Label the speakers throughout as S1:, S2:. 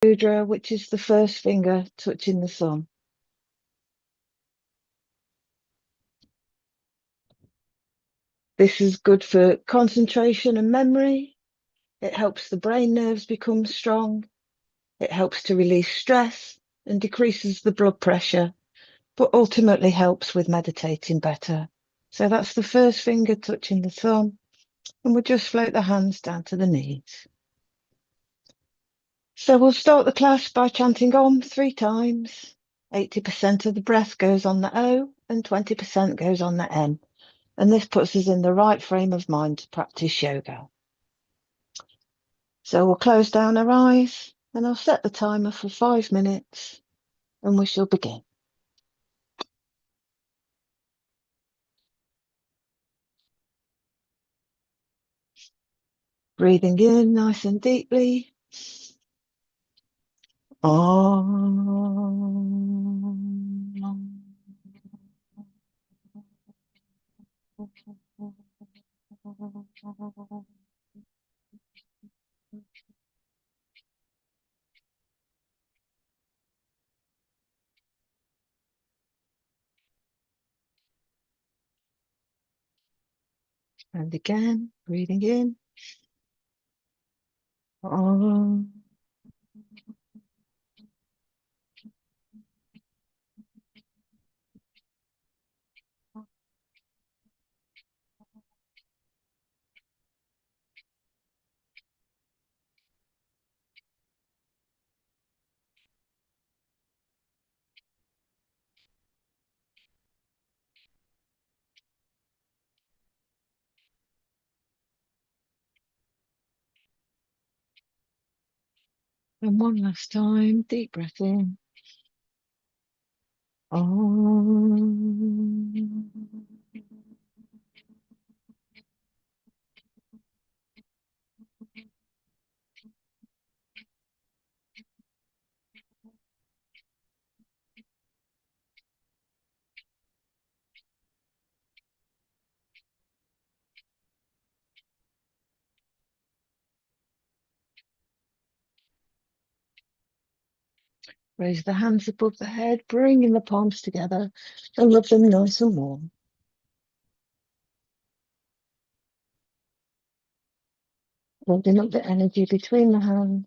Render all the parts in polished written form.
S1: Mudra, which is the first finger touching the thumb. This is good for concentration and memory. It helps the brain nerves become strong. It helps to release stress and decreases the blood pressure, but ultimately helps with meditating better. So that's the first finger touching the thumb, and we'll just float the hands down to the knees. So we'll start the class by chanting Om 3 times. 80% of the breath goes on the O and 20% goes on the M. And this puts us in the right frame of mind to practice yoga. So we'll close down our eyes and I'll set the timer for 5 minutes and we shall begin. Breathing in nice and deeply. Om. And again, breathing in. Om. And one last time, deep breath in. Om. Raise the hands above the head, bringing the palms together and rub them nice and warm. Building up the energy between the hands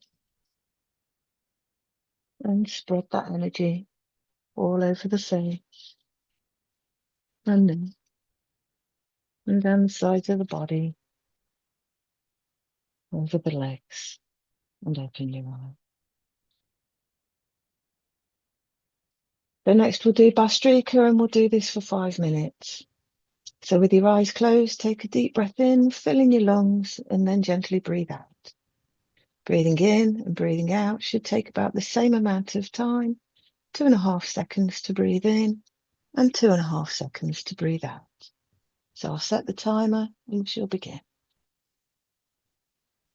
S1: and spread that energy all over the face and then and down the sides of the body, over the legs, and open your eyes. So next we'll do Bhastrika and we'll do this for 5 minutes. So with your eyes closed, take a deep breath in, filling your lungs, and then gently breathe out. Breathing in and breathing out should take about the same amount of time, 2.5 seconds to breathe in and 2.5 seconds to breathe out. So I'll set the timer and we shall begin.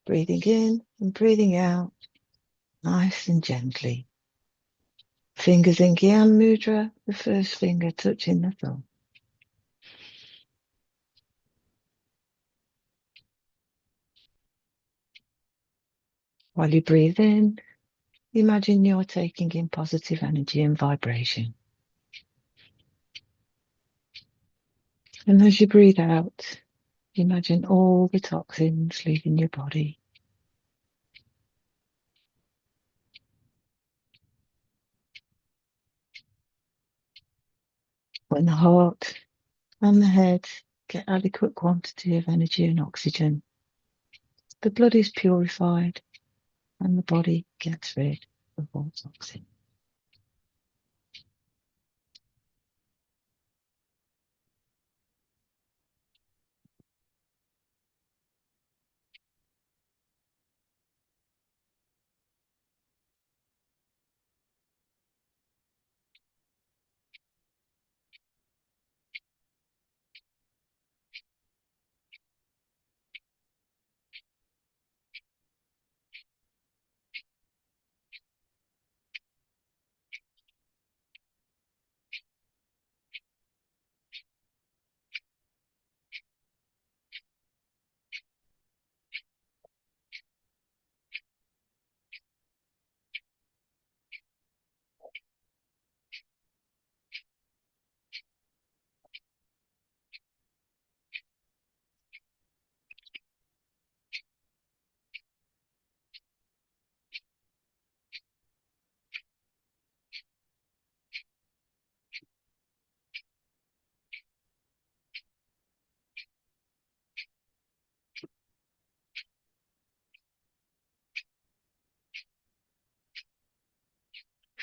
S1: Breathing in and breathing out, nice and gently. Fingers in Gyan Mudra, the first finger touching the thumb. While you breathe in, imagine you're taking in positive energy and vibration. And as you breathe out, imagine all the toxins leaving your body. When the heart and the head get adequate quantity of energy and oxygen, the blood is purified and the body gets rid of all toxin.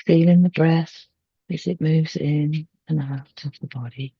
S1: Feeling the breath as it moves in and out of the body.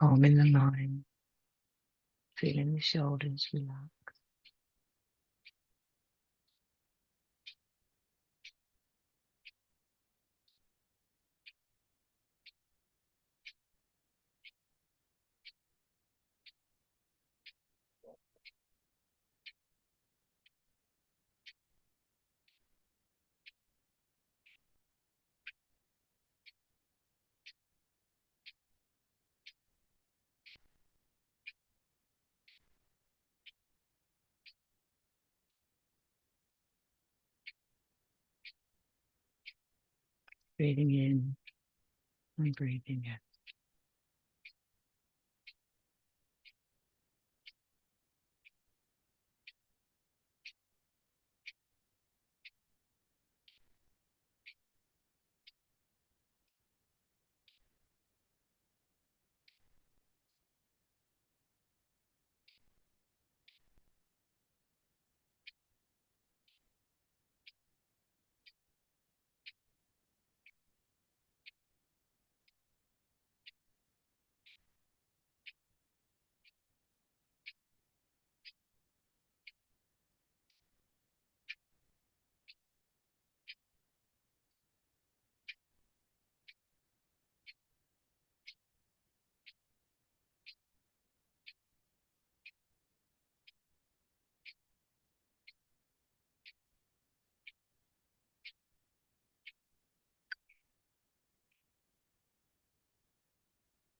S1: Calming the mind, feeling the shoulders relax. Breathing in and breathing out.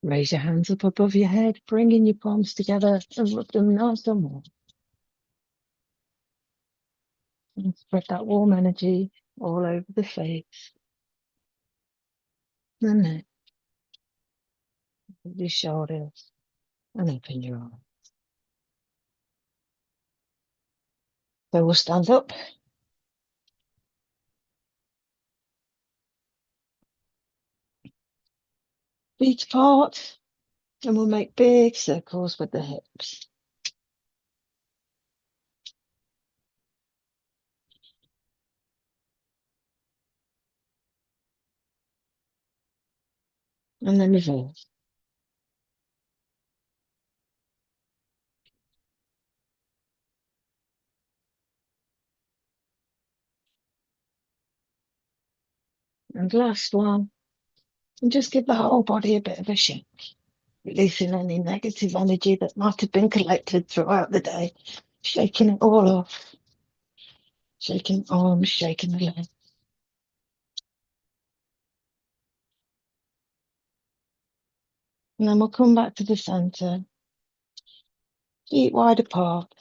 S1: Raise your hands up above your head, bringing your palms together and rub them nice and warm. And spread that warm energy all over the face, the neck, your shoulders, and open your arms. So we'll stand up. Feet apart, and we'll make big circles with the hips. And then reverse. And last one, and just give the whole body a bit of a shake, releasing any negative energy that might have been collected throughout the day, shaking it all off, shaking arms, shaking the legs. And then we'll come back to the center, feet wide apart.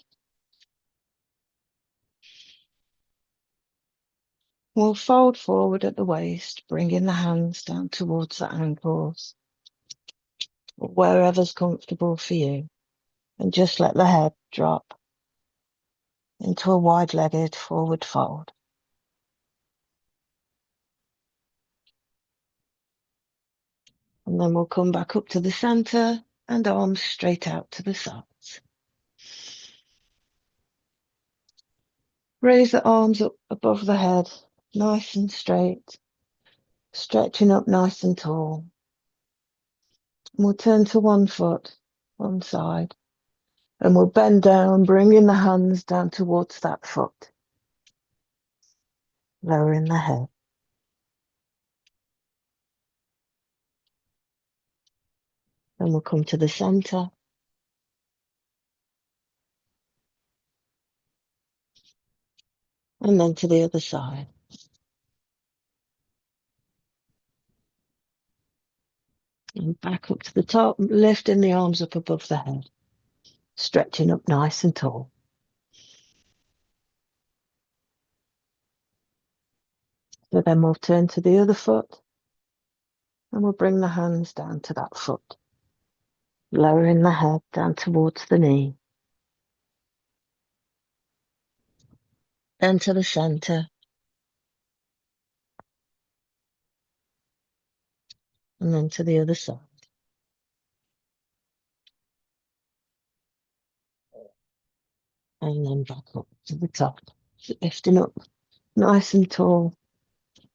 S1: We'll fold forward at the waist, bringing the hands down towards the ankles, or wherever's comfortable for you, and just let the head drop into a wide-legged forward fold. And then we'll come back up to the center and arms straight out to the sides. Raise the arms up above the head, nice and straight, stretching up nice and tall. We'll turn to one foot, one side, and we'll bend down, bringing the hands down towards that foot, lowering the head. Then we'll come to the center. And then to the other side. And back up to the top, lifting the arms up above the head, stretching up nice and tall. So then we'll turn to the other foot and we'll bring the hands down to that foot, lowering the head down towards the knee. Then to the center. And then to the other side. And then back up to the top, lifting up nice and tall,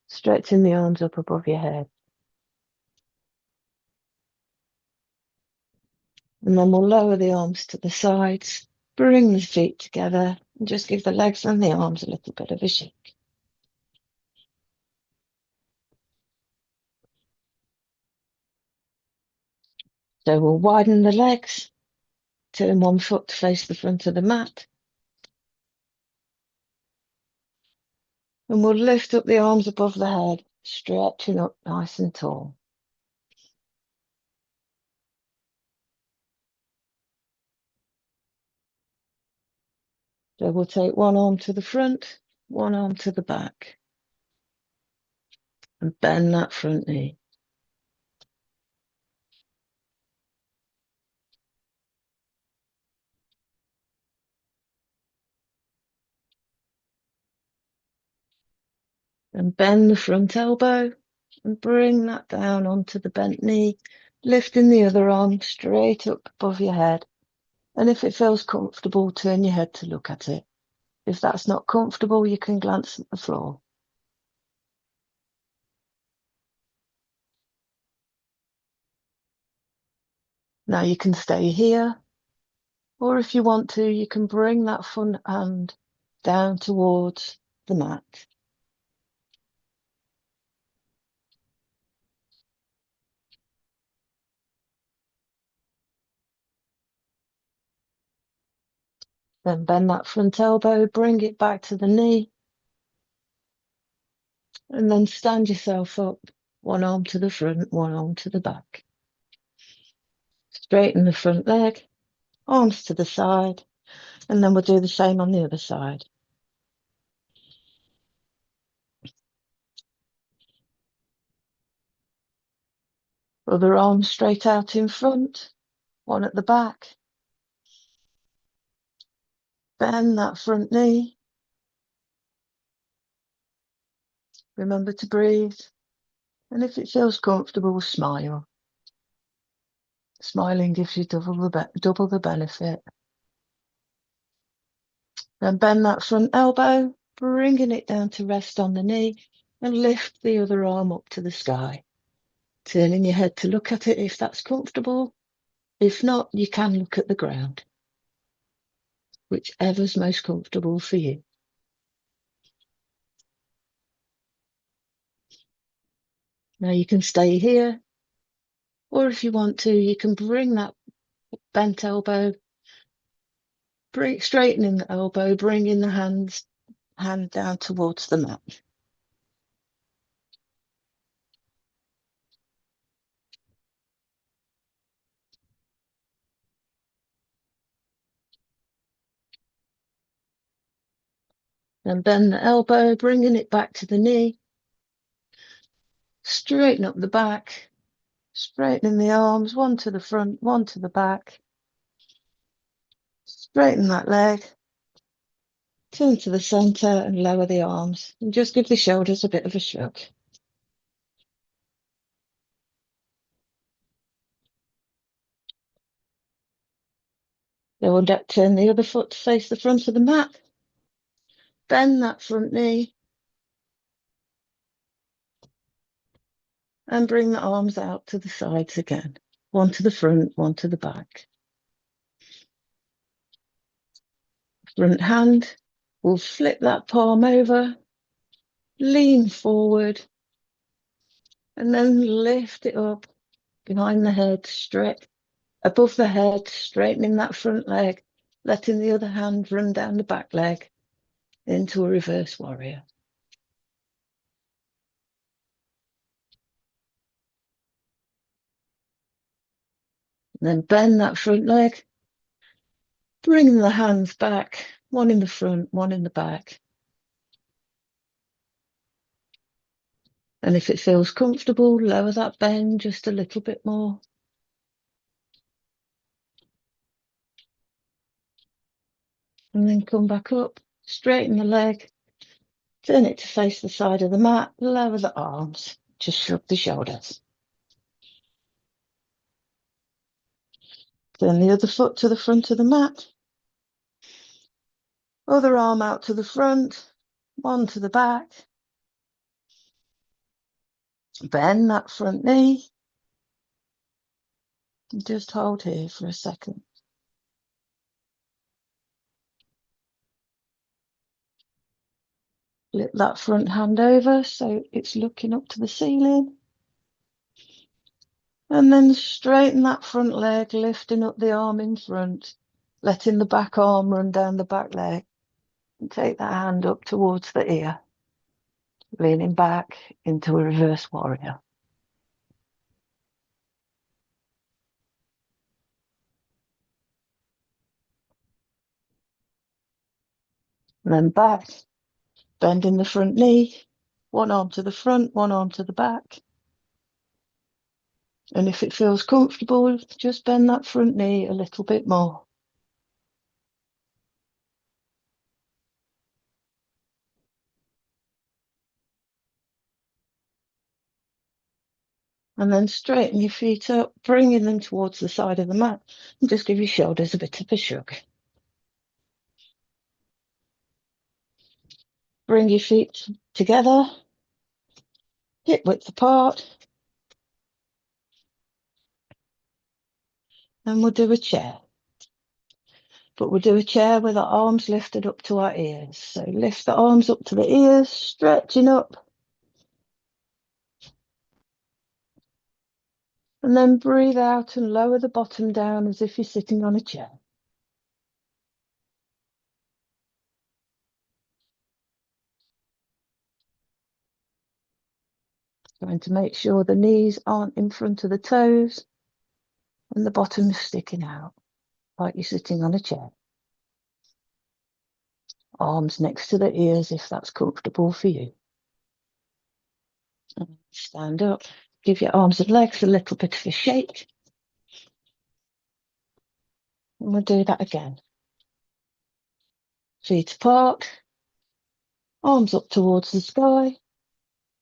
S1: stretching the arms up above your head. And then we'll lower the arms to the sides, bring the feet together, and just give the legs and the arms a little bit of a shake. So we'll widen the legs, turn one foot to face the front of the mat. And we'll lift up the arms above the head, stretching up nice and tall. So we'll take one arm to the front, one arm to the back, and bend that front knee. And bend the front elbow and bring that down onto the bent knee, lifting the other arm straight up above your head. And if it feels comfortable, turn your head to look at it. If that's not comfortable, you can glance at the floor. Now you can stay here, or if you want to, you can bring that front hand down towards the mat. Then bend that front elbow, bring it back to the knee, and then stand yourself up, one arm to the front, one arm to the back. Straighten the front leg, arms to the side, and then we'll do the same on the other side. Other arm straight out in front, one at the back. Bend that front knee. Remember to breathe. And if it feels comfortable, smile. Smiling gives you double the benefit. Then bend that front elbow, bringing it down to rest on the knee, and lift the other arm up to the sky. Turning your head to look at it if that's comfortable. If not, you can look at the ground. Whichever's most comfortable for you. Now you can stay here, or if you want to, you can bring that bent elbow, straightening the elbow, bringing the hand down towards the mat. Then bend the elbow, bringing it back to the knee. Straighten up the back, straightening the arms, one to the front, one to the back. Straighten that leg. Turn to the center and lower the arms. And just give the shoulders a bit of a shrug. Then we'll turn the other foot to face the front of the mat. Bend that front knee. And bring the arms out to the sides again. One to the front, one to the back. Front hand, we'll flip that palm over, lean forward, and then lift it up behind the head, straight above the head, straightening that front leg, letting the other hand run down the back leg into a reverse warrior. And then bend that front leg, bring the hands back, one in the front, one in the back. And if it feels comfortable, lower that bend just a little bit more. And then come back up, straighten the leg, turn it to face the side of the mat, lower the arms, just shrug the shoulders. Turn the other foot to the front of the mat, other arm out to the front, one to the back. Bend that front knee. And just hold here for a second. Flip that front hand over so it's looking up to the ceiling. And then straighten that front leg, lifting up the arm in front, letting the back arm run down the back leg. And take that hand up towards the ear, leaning back into a reverse warrior. And then back, bending the front knee, one arm to the front, one arm to the back. And if it feels comfortable, just bend that front knee a little bit more. And then straighten your feet up, bringing them towards the side of the mat. And just give your shoulders a bit of a shrug. Bring your feet together, hip width apart. And we'll do a chair. But we'll do a chair with our arms lifted up to our ears. So lift the arms up to the ears, stretching up. And then breathe out and lower the bottom down as if you're sitting on a chair. Going to make sure the knees aren't in front of the toes and the bottom's sticking out like you're sitting on a chair. Arms next to the ears if that's comfortable for you. And stand up. Give your arms and legs a little bit of a shake. And we'll do that again. Feet apart. Arms up towards the sky.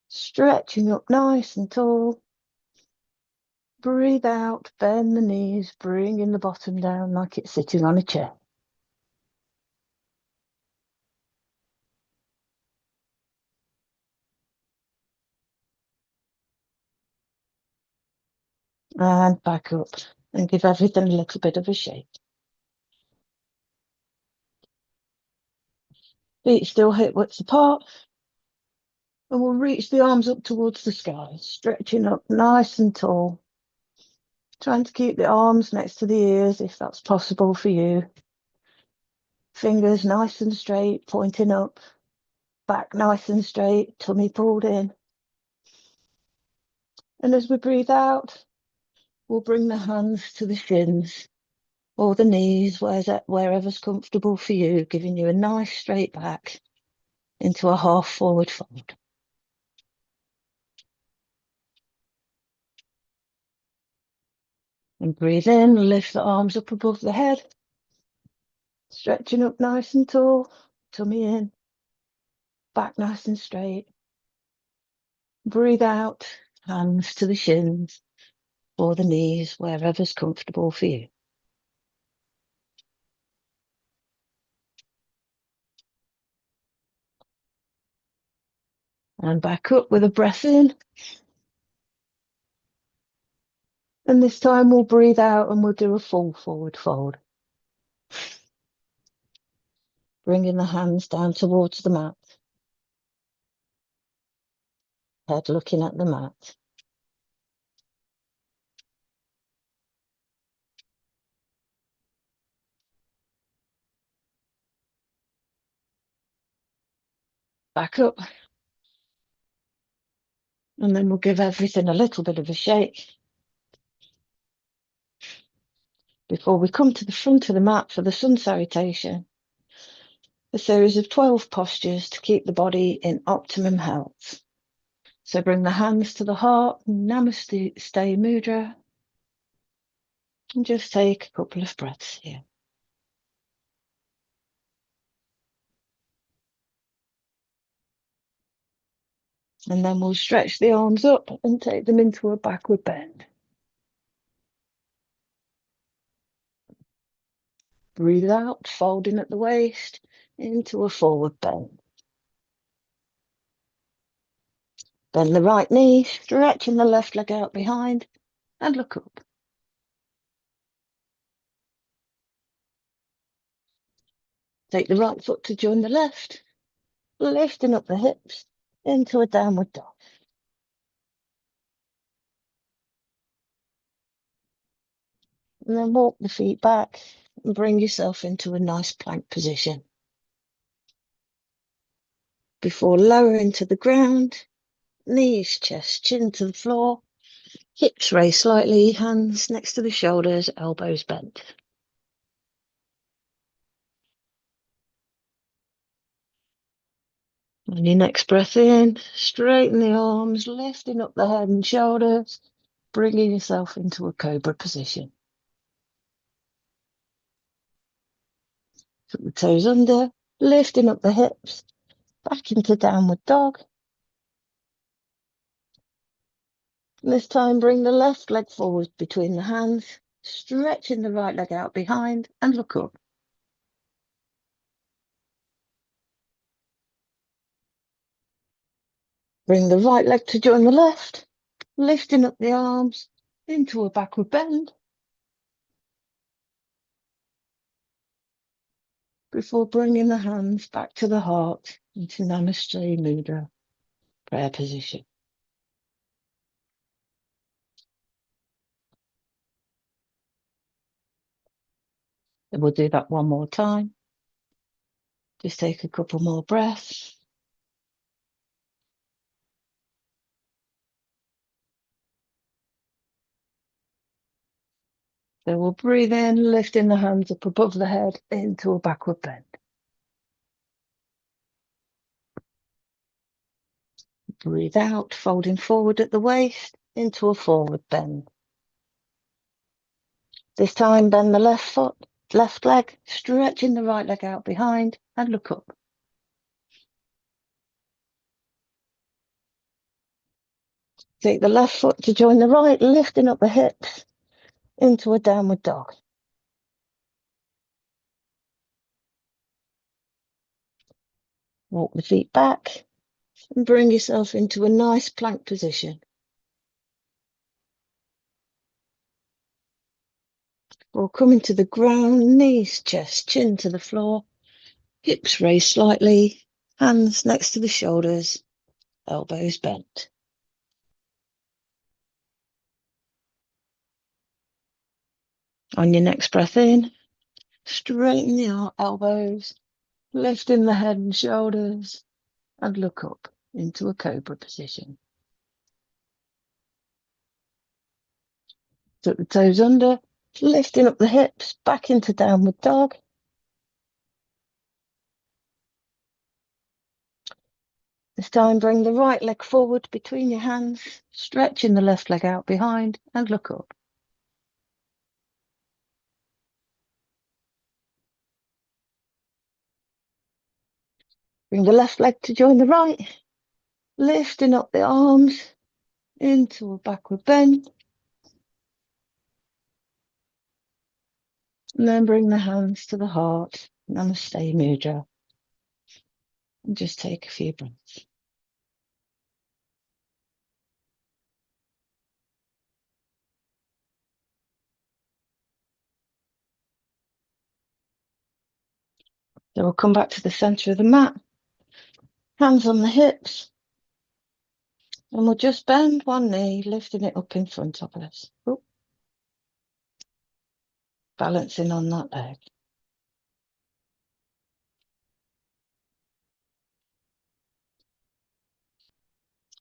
S1: Stretching up nice and tall. Breathe out, bend the knees, bringing the bottom down like it's sitting on a chair. And back up and give everything a little bit of a shake. Feet still hip width apart. And we'll reach the arms up towards the sky, stretching up nice and tall. Trying to keep the arms next to the ears if that's possible for you. Fingers nice and straight, pointing up. Back nice and straight, tummy pulled in. And as we breathe out, we'll bring the hands to the shins or the knees, wherever's comfortable for you, giving you a nice straight back into a half forward fold. And breathe in, lift the arms up above the head, stretching up nice and tall, tummy in, back nice and straight. Breathe out, hands to the shins or the knees, wherever's comfortable for you. And back up with a breath in. And this time we'll breathe out and we'll do a full forward fold. Bringing the hands down towards the mat. Head looking at the mat. Back up. And then we'll give everything a little bit of a shake before we come to the front of the mat for the sun salutation. A series of 12 postures to keep the body in optimum health. So bring the hands to the heart, Namaste Mudra, and just take a couple of breaths here. And then we'll stretch the arms up and take them into a backward bend. Breathe out, folding at the waist into a forward bend. Bend the right knee, stretching the left leg out behind, and look up. Take the right foot to join the left, lifting up the hips into a downward dog. And then walk the feet back and bring yourself into a nice plank position. Before lowering to the ground, knees, chest, chin to the floor, hips raised slightly, hands next to the shoulders, elbows bent. On your next breath in, straighten the arms, lifting up the head and shoulders, bringing yourself into a cobra position. Put the toes under, lifting up the hips, back into downward dog. And this time bring the left leg forward between the hands, stretching the right leg out behind and look up. Bring the right leg to join the left, lifting up the arms into a backward bend. Before bringing the hands back to the heart into Namaste Mudra, prayer position. And we'll do that one more time. Just take a couple more breaths. So we'll breathe in, lifting the hands up above the head into a backward bend. Breathe out, folding forward at the waist into a forward bend. This time, bend the left leg, stretching the right leg out behind and look up. Take the left foot to join the right, lifting up the hips into a downward dog. Walk the feet back and bring yourself into a nice plank position. Or coming to the ground, knees, chest, chin to the floor, hips raised slightly, hands next to the shoulders, elbows bent. On your next breath in, straighten the elbows, lifting the head and shoulders, and look up into a cobra position. Tuck the toes under, lifting up the hips, back into downward dog. This time, bring the right leg forward between your hands, stretching the left leg out behind, and look up. Bring the left leg to join the right, lifting up the arms into a backward bend. And then bring the hands to the heart, Namaste Mudra. And just take a few breaths. So we'll come back to the center of the mat, hands on the hips, and we'll just bend one knee, lifting it up in front of us. Ooh. Balancing on that leg.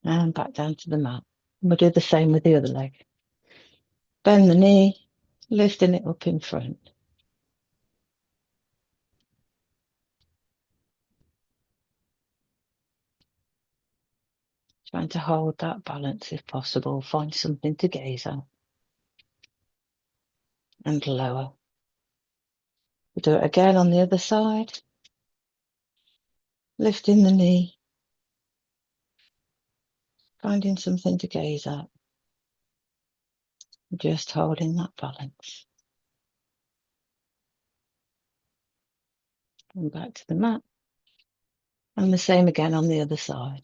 S1: And back down to the mat. And we'll do the same with the other leg. Bend the knee, lifting it up in front. Trying to hold that balance if possible. Find something to gaze at. And lower. We'll do it again on the other side. Lifting the knee. Finding something to gaze at. Just holding that balance. And back to the mat. And the same again on the other side.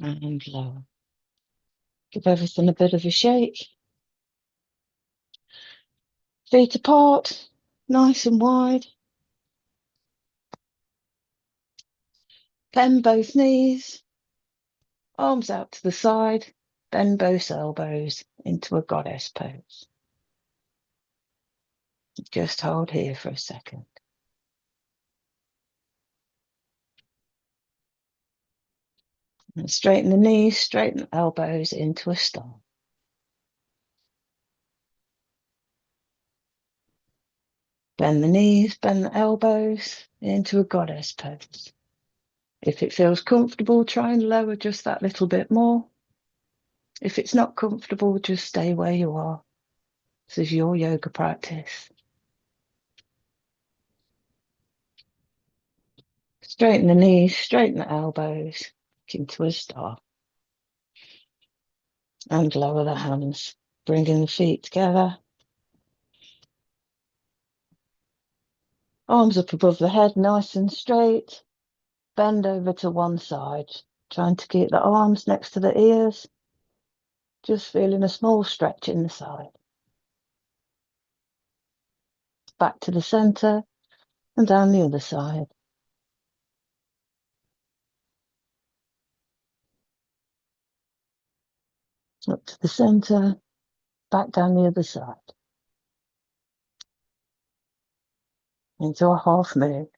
S1: And lower. Give everything a bit of a shake. Feet apart, nice and wide. Bend both knees. Arms out to the side. Bend both elbows into a goddess pose. Just hold here for a second. And straighten the knees, straighten the elbows into a star. Bend the knees, bend the elbows into a goddess pose. If it feels comfortable, try and lower just that little bit more. If it's not comfortable, just stay where you are. This is your yoga practice. Straighten the knees, straighten the elbows into a star. And lower the hands, bringing the feet together. Arms up above the head, nice and straight. Bend over to one side, trying to keep the arms next to the ears. Just feeling a small stretch in the side. Back to the center and down the other side. Up to the center, back down the other side. Into a half moon.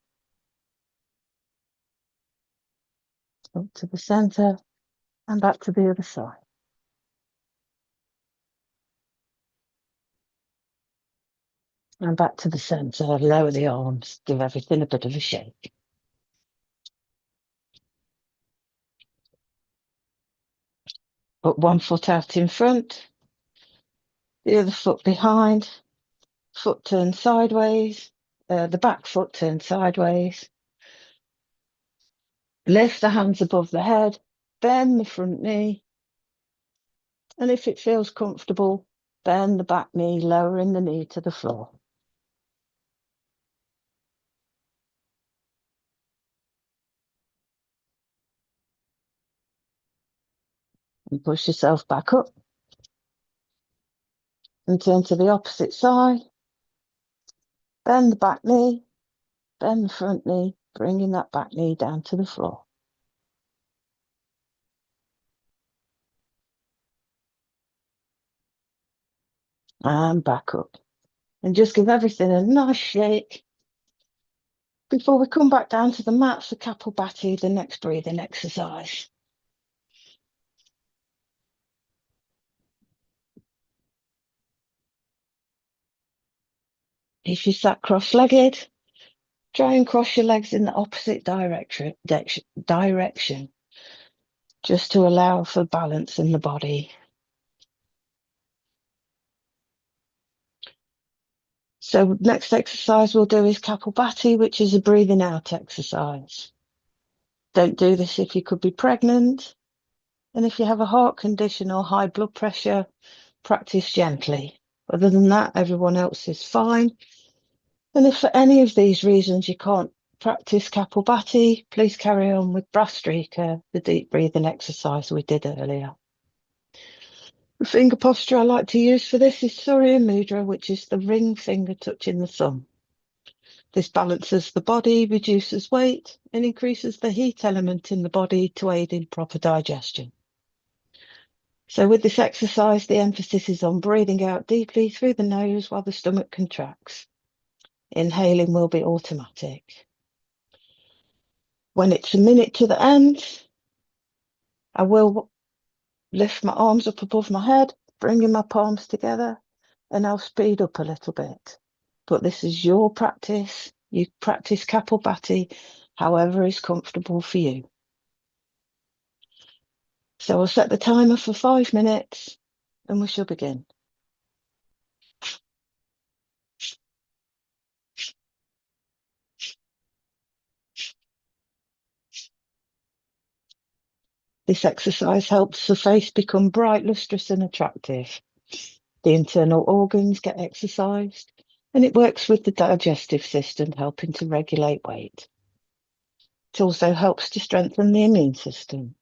S1: Up to the center and back to the other side. And back to the center, lower the arms, give everything a bit of a shake. Put one foot out in front, the other foot behind, foot turned sideways, the back foot turned sideways. Lift the hands above the head, bend the front knee, and if it feels comfortable, bend the back knee, lowering the knee to the floor. And push yourself back up and turn to the opposite side. Bend the back knee, bend the front knee, bringing that back knee down to the floor. And back up. And just give everything a nice shake before we come back down to the mat for Kapalbhati, the next breathing exercise. If you sat cross-legged, try and cross your legs in the opposite direction, just to allow for balance in the body. So next exercise we'll do is Kapalbhati, which is a breathing out exercise. Don't do this if you could be pregnant. And if you have a heart condition or high blood pressure, practice gently. Other than that, everyone else is fine. And if for any of these reasons you can't practice Kapalbhati, please carry on with Brastrika, the deep breathing exercise we did earlier. The finger posture I like to use for this is Surya Mudra, which is the ring finger touching the thumb. This balances the body, reduces weight, and increases the heat element in the body to aid in proper digestion. So with this exercise, the emphasis is on breathing out deeply through the nose while the stomach contracts. Inhaling will be automatic. When it's a minute to the end, I will lift my arms up above my head, bringing my palms together, and I'll speed up a little bit. But this is your practice. You practice Kapalbhati however is comfortable for you. So I'll set the timer for 5 minutes and we shall begin. This exercise helps the face become bright, lustrous and attractive. The internal organs get exercised and it works with the digestive system, helping to regulate weight. It also helps to strengthen the immune system.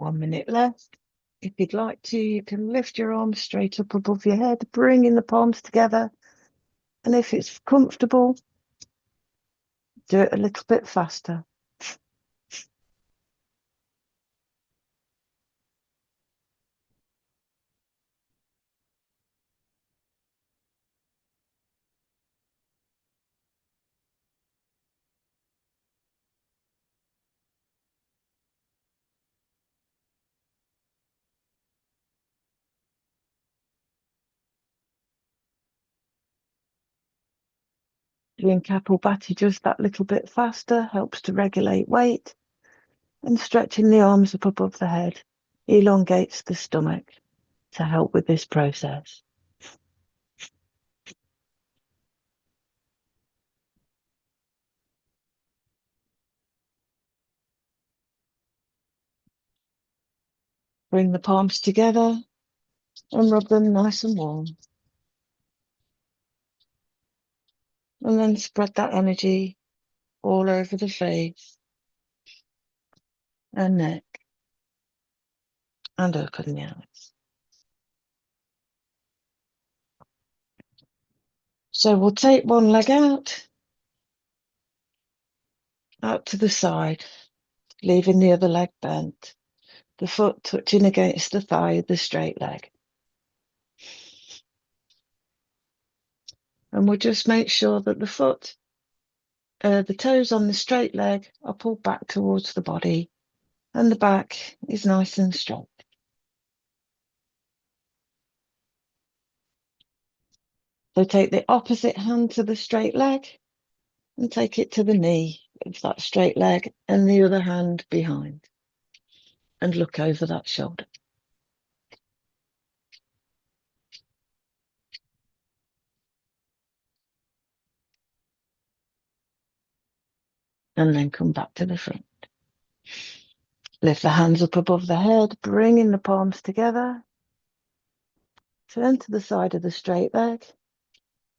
S1: One minute left. If you'd like to, you can lift your arms straight up above your head, bringing the palms together. And if it's comfortable, do it a little bit faster. Doing Kapalbhati just that little bit faster helps to regulate weight, and stretching the arms up above the head elongates the stomach to help with this process. Bring the palms together and rub them nice and warm. And then spread that energy all over the face and neck, and open the eyes. So we'll take one leg out to the side, leaving the other leg bent, the foot touching against the thigh of the straight leg. And we'll just make sure that the toes on the straight leg are pulled back towards the body and the back is nice and straight. So take the opposite hand to the straight leg and take it to the knee of that straight leg and the other hand behind, and look over that shoulder. And then come back to the front. Lift the hands up above the head, bringing the palms together. Turn to the side of the straight leg.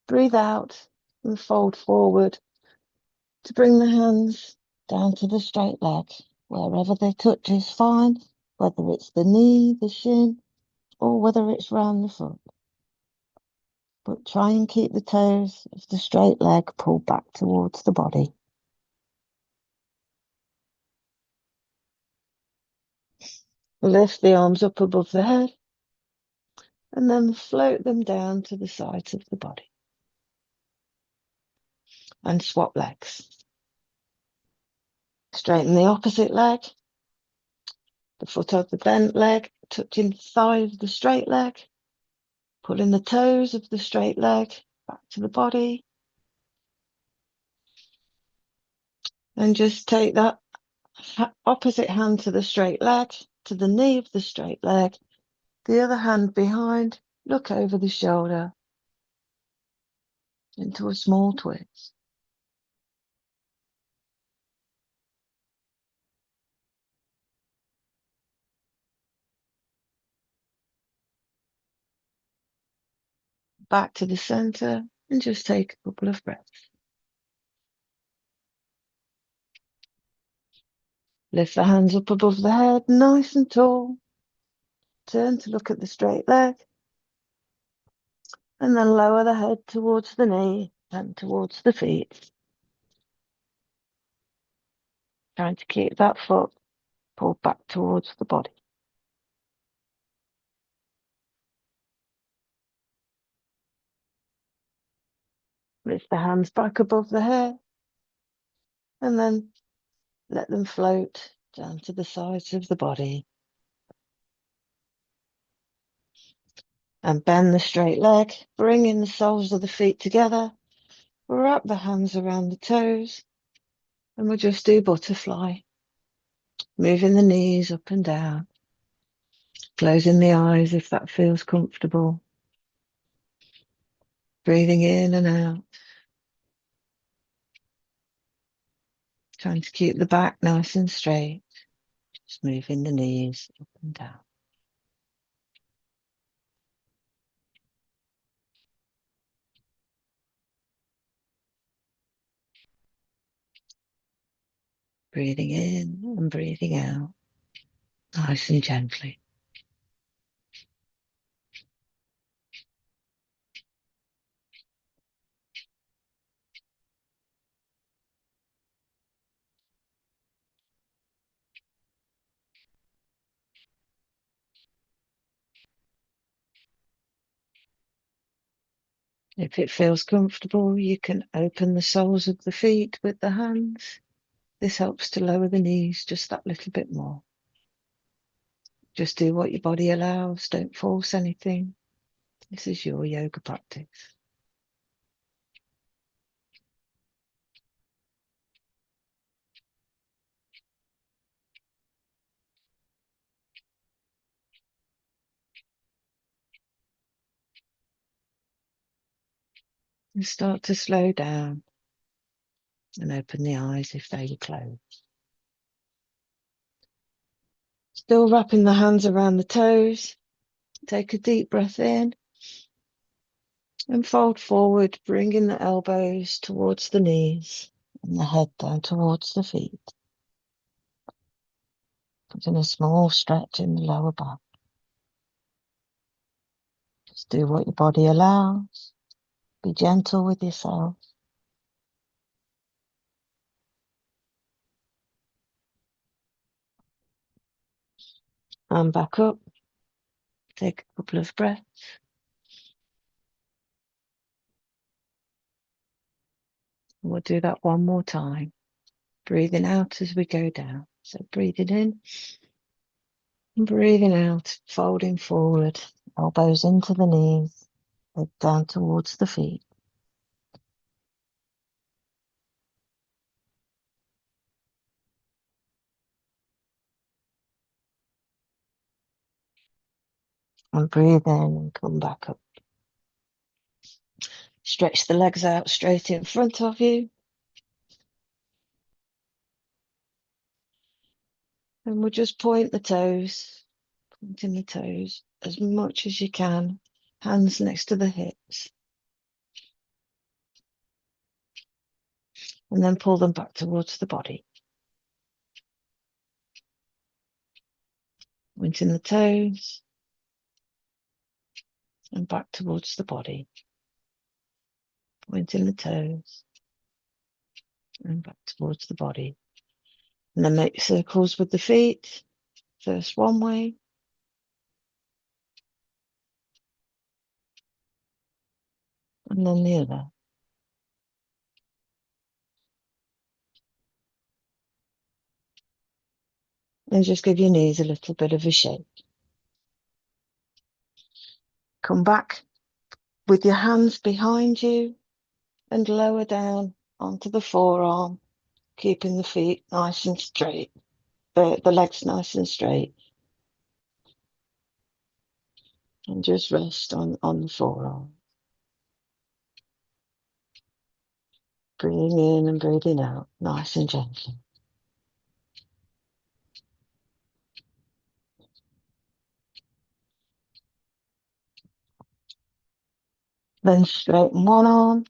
S1: Breathe out and fold forward to bring the hands down to the straight leg. Wherever they touch is fine, whether it's the knee, the shin, or whether it's round the foot. But try and keep the toes of the straight leg pulled back towards the body. Lift the arms up above the head and then float them down to the sides of the body. And swap legs. Straighten the opposite leg, the foot of the bent leg, touching the thigh of the straight leg, pulling the toes of the straight leg back to the body. And just take that opposite hand to the straight leg, to the knee of the straight leg, the other hand behind, look over the shoulder into a small twist. Back to the center and just take a couple of breaths. Lift the hands up above the head, nice and tall. Turn to look at the straight leg. And then lower the head towards the knee and towards the feet. Trying to keep that foot pulled back towards the body. Lift the hands back above the head and then let them float down to the sides of the body. And bend the straight leg, bringing the soles of the feet together. Wrap the hands around the toes and we'll just do butterfly. Moving the knees up and down. Closing the eyes if that feels comfortable. Breathing in and out. Trying to keep the back nice and straight. Just moving the knees up and down. Breathing in and breathing out, nice and gently. If it feels comfortable, you can open the soles of the feet with the hands. This helps to lower the knees just that little bit more. Just do what your body allows. Don't force anything. This is your yoga practice. And start to slow down and open the eyes if they were closed. Still wrapping the hands around the toes. Take a deep breath in and fold forward, bringing the elbows towards the knees and the head down towards the feet. Putting a small stretch in the lower back. Just do what your body allows. Be gentle with yourself. And back up. Take a couple of breaths. We'll do that one more time. Breathing out as we go down. So breathing in and breathing out, folding forward, elbows into the knees, head down towards the feet. And breathe in and come back up. Stretch the legs out straight in front of you. And we'll just point the toes, pointing the toes as much as you can. Hands next to the hips. And then pull them back towards the body. Pointing the toes and back towards the body. Pointing the toes and back towards the body. And then make circles with the feet. First one way. And then the other. And just give your knees a little bit of a shake. Come back with your hands behind you and lower down onto the forearm, keeping the feet nice and straight, the legs nice and straight. And just rest on the forearm. Breathing in and breathing out, nice and gently. Then straighten one arm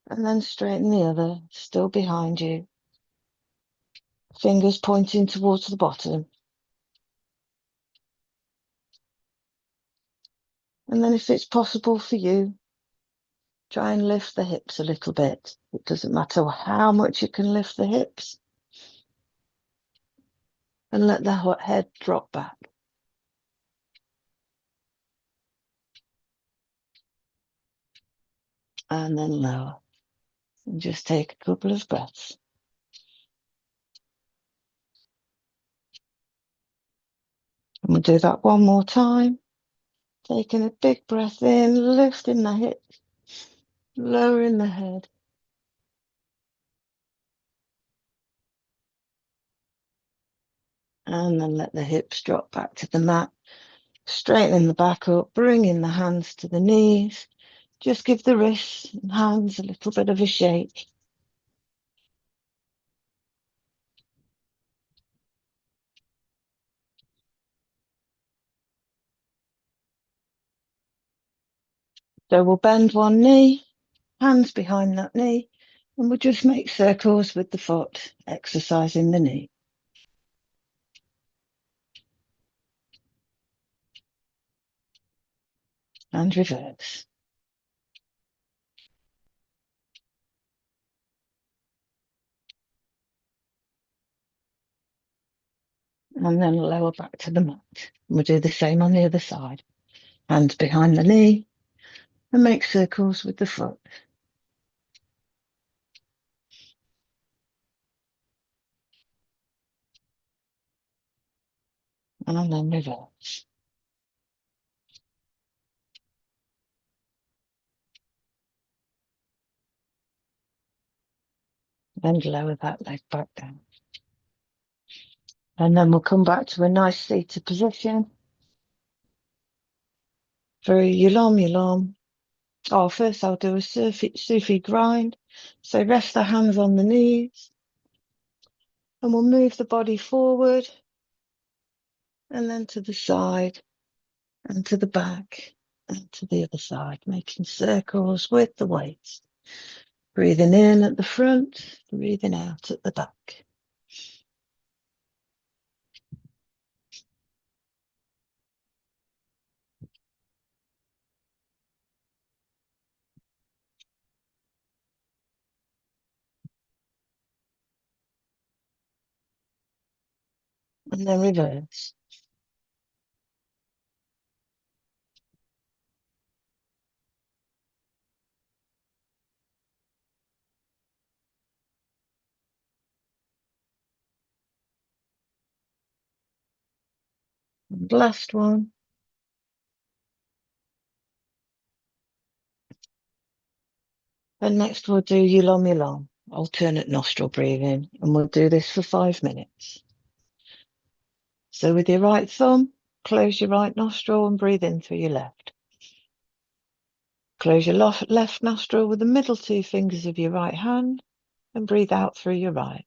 S1: and then straighten the other, still behind you. Fingers pointing towards the bottom. And then if it's possible for you, try and lift the hips a little bit. It doesn't matter how much you can lift the hips. And let the head drop back. And then lower. And just take a couple of breaths. And we'll do that one more time. Taking a big breath in, lifting the hips, lowering the head. And then let the hips drop back to the mat. Straightening the back up, bringing the hands to the knees. Just give the wrists and hands a little bit of a shake. So we'll bend one knee, hands behind that knee, and we'll just make circles with the foot, exercising the knee. And reverse. And then lower back to the mat. We'll do the same on the other side. Hands behind the knee, and make circles with the foot. And then reverse. Then lower that leg back down. And then we'll come back to a nice seated position for Yulom Yulom. Oh, first I'll do a Sufi grind. So rest the hands on the knees and we'll move the body forward and then to the side and to the back and to the other side, making circles with the weights. Breathing in at the front, breathing out at the back. And then reverse. And last one. And next we'll do Yulom Yulom, alternate nostril breathing, and we'll do this for 5 minutes. So with your right thumb, close your right nostril and breathe in through your left. Close your left nostril with the middle 2 fingers of your right hand and breathe out through your right.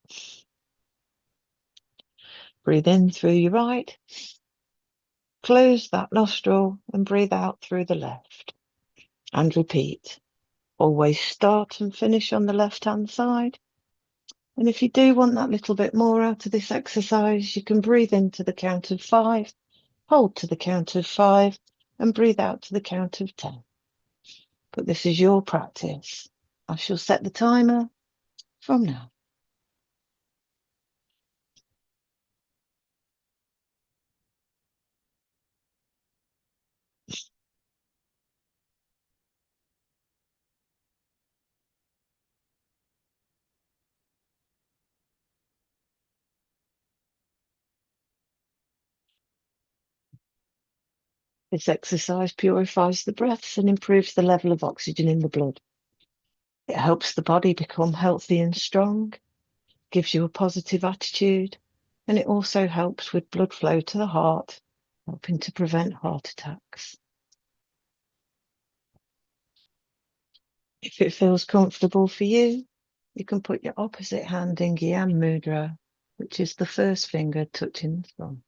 S1: Breathe in through your right, close that nostril and breathe out through the left. And repeat. Always start and finish on the left-hand side. And if you do want that little bit more out of this exercise, you can breathe into the count of 5, hold to the count of 5, and breathe out to the count of 10. But this is your practice. I shall set the timer from now. This exercise purifies the breaths and improves the level of oxygen in the blood. It helps the body become healthy and strong, gives you a positive attitude, and it also helps with blood flow to the heart, helping to prevent heart attacks. If it feels comfortable for you, you can put your opposite hand in Gyan Mudra, which is the first finger touching the thumb.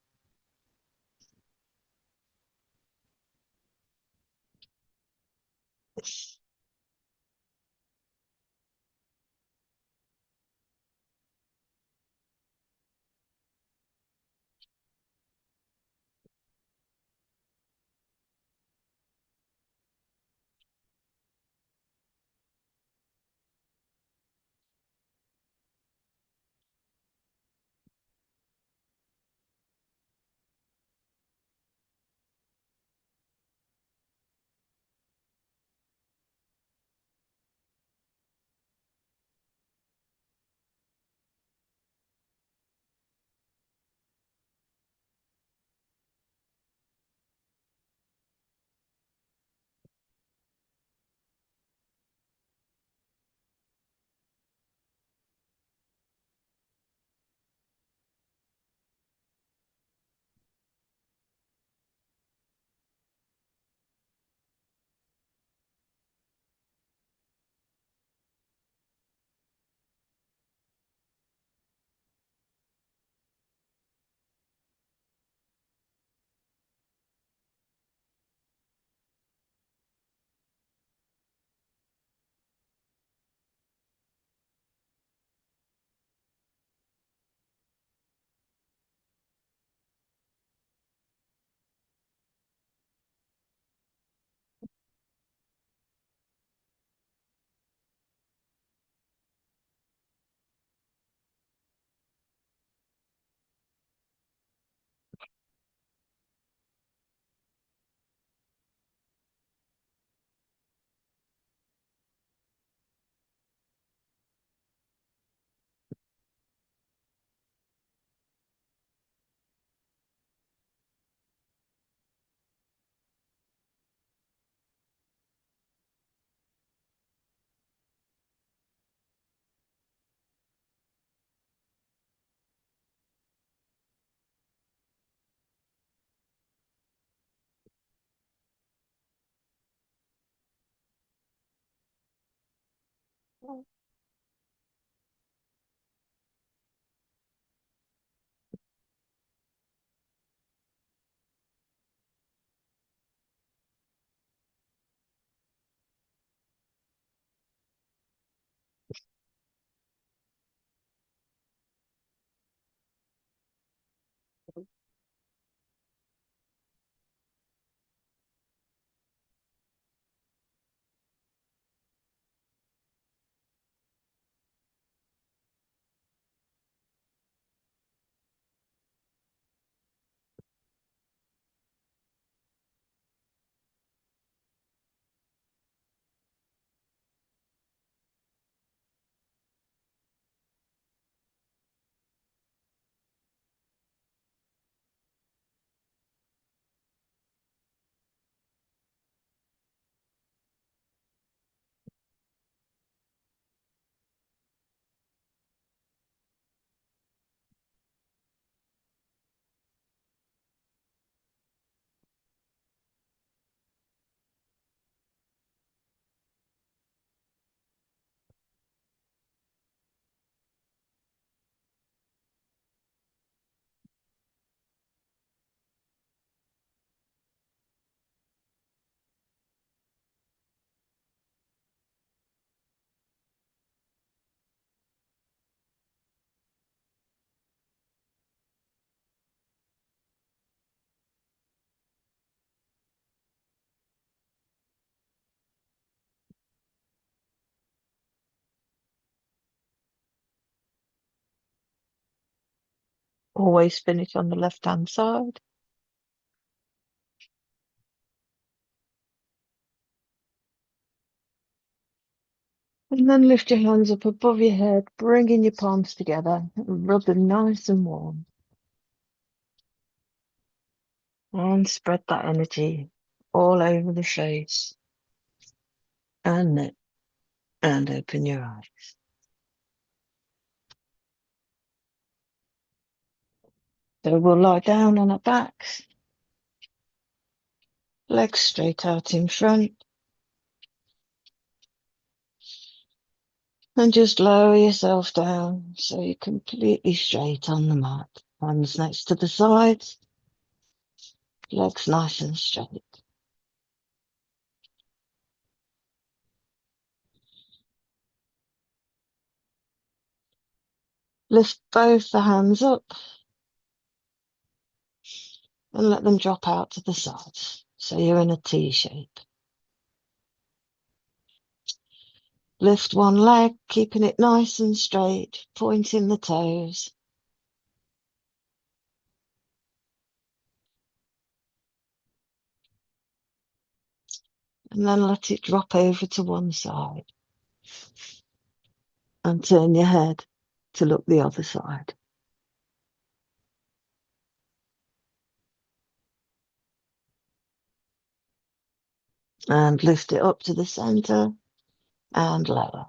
S1: Always finish on the left-hand side. And then lift your hands up above your head, bringing your palms together, and rub them nice and warm. And spread that energy all over the face and neck, and open your eyes. So we'll lie down on our backs, legs straight out in front, and just lower yourself down so you're completely straight on the mat. Hands next to the sides, legs nice and straight. Lift both the hands up and let them drop out to the sides, so you're in a T shape. Lift one leg, keeping it nice and straight, pointing the toes. And then let it drop over to one side. And turn your head to look the other side. And lift it up to the center and lower.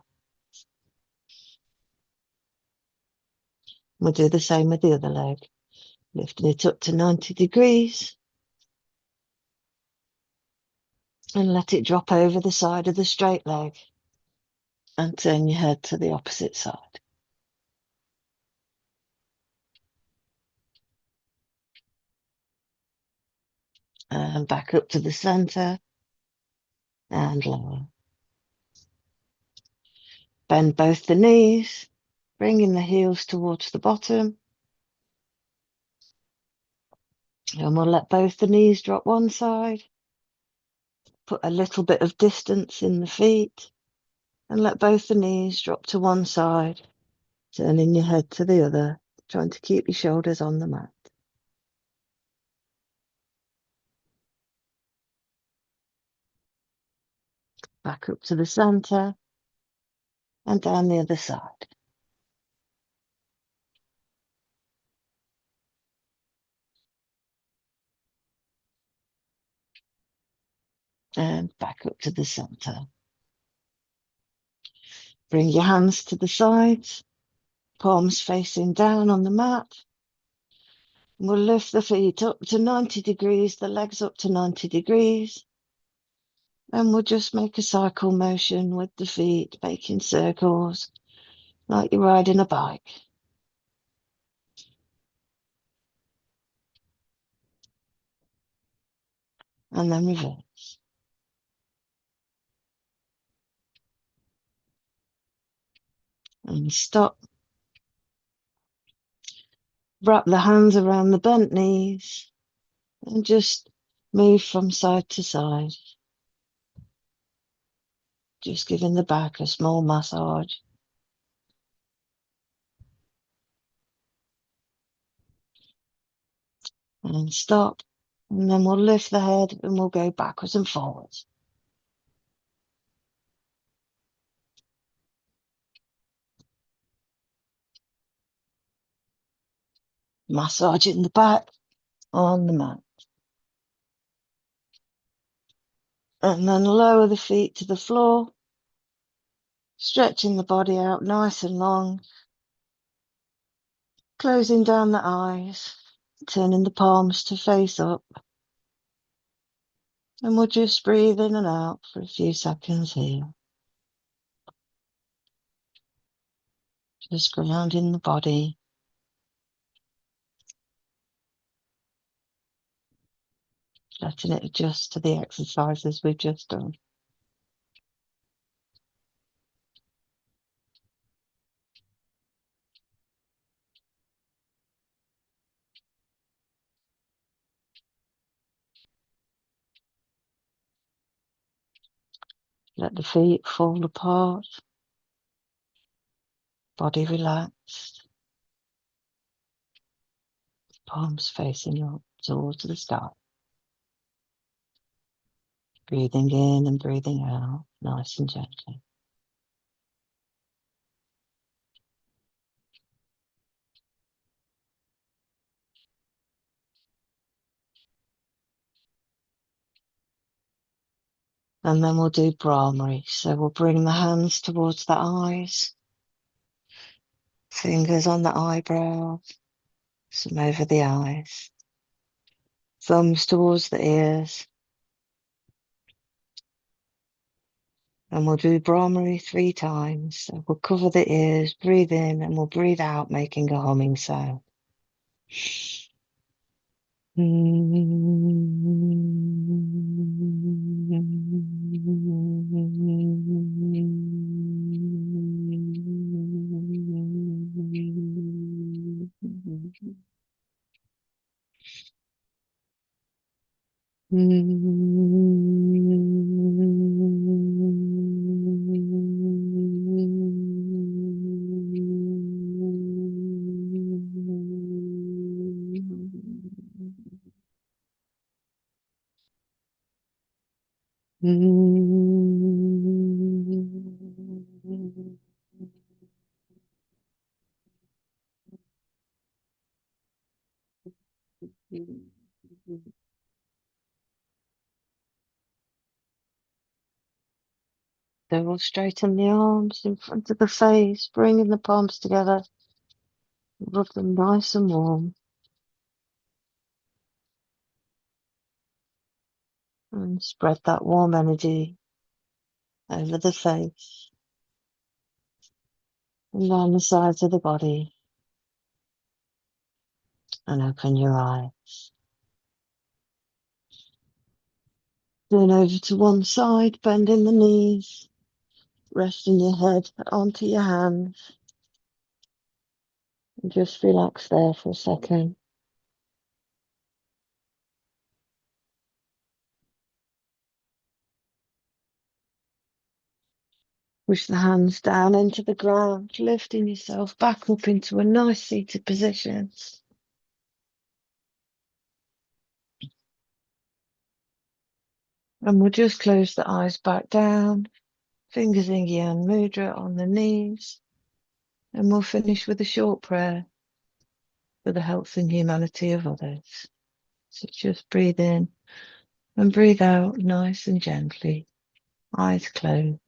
S1: We'll do the same with the other leg. Lifting it up to 90 degrees. And let it drop over the side of the straight leg. And turn your head to the opposite side. And back up to the center and lower. Bend both the knees, bringing the heels towards the bottom. And we'll let both the knees drop one side. Put a little bit of distance in the feet. And let both the knees drop to one side, turning your head to the other, trying to keep your shoulders on the mat. Back up to the center and down the other side. And back up to the center. Bring your hands to the sides, palms facing down on the mat. We'll lift the feet up to 90 degrees, the legs up to 90 degrees. And we'll just make a cycle motion with the feet, making circles like you're riding a bike. And then reverse. And stop. Wrap the hands around the bent knees and just move from side to side. Just giving the back a small massage. And stop. And then we'll lift the head and we'll go backwards and forwards. Massaging the back on the mat. And then lower the feet to the floor, stretching the body out nice and long, closing down the eyes, turning the palms to face up. And we'll just breathe in and out for a few seconds here. Just grounding the body. Letting it adjust to the exercises we've just done. Let the feet fall apart. Body relaxed. Palms facing up towards the sky. Breathing in and breathing out, nice and gently. And then we'll do Brahmari. So we'll bring the hands towards the eyes, fingers on the eyebrows, some over the eyes, thumbs towards the ears. And we'll do Brahmari 3 times. So we'll cover the ears, breathe in, and we'll breathe out, making a humming sound. So we'll straighten the arms in front of the face, bringing the palms together, rub them nice and warm, and spread that warm energy over the face and down the sides of the body, and open your eyes. Then over to one side, bending the knees, resting your head onto your hands, and just relax there for a second. Push the hands down into the ground, lifting yourself back up into a nice seated position. And we'll just close the eyes back down, fingers in Gyan Mudra on the knees, and we'll finish with a short prayer for the health and humanity of others. So just breathe in and breathe out nice and gently, eyes closed.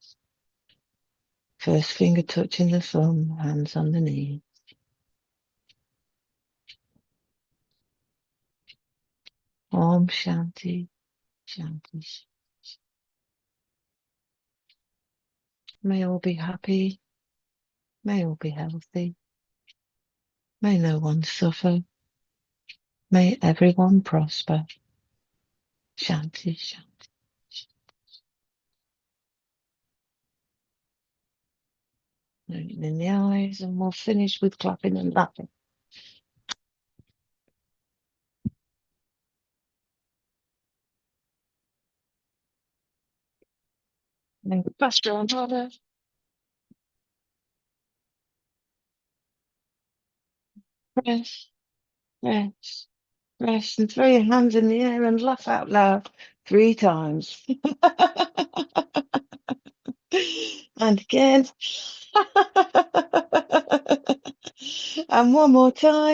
S1: First finger touching the thumb, hands on the knee. Om Shanti, Shanti. May all be happy. May all be healthy. May no one suffer. May everyone prosper. Shanti, shanti. Looking in the eyes, and we'll finish with clapping and laughing. And then faster and harder. Press, press, press, and throw your hands in the air and laugh out loud 3 times. And again. And one more time.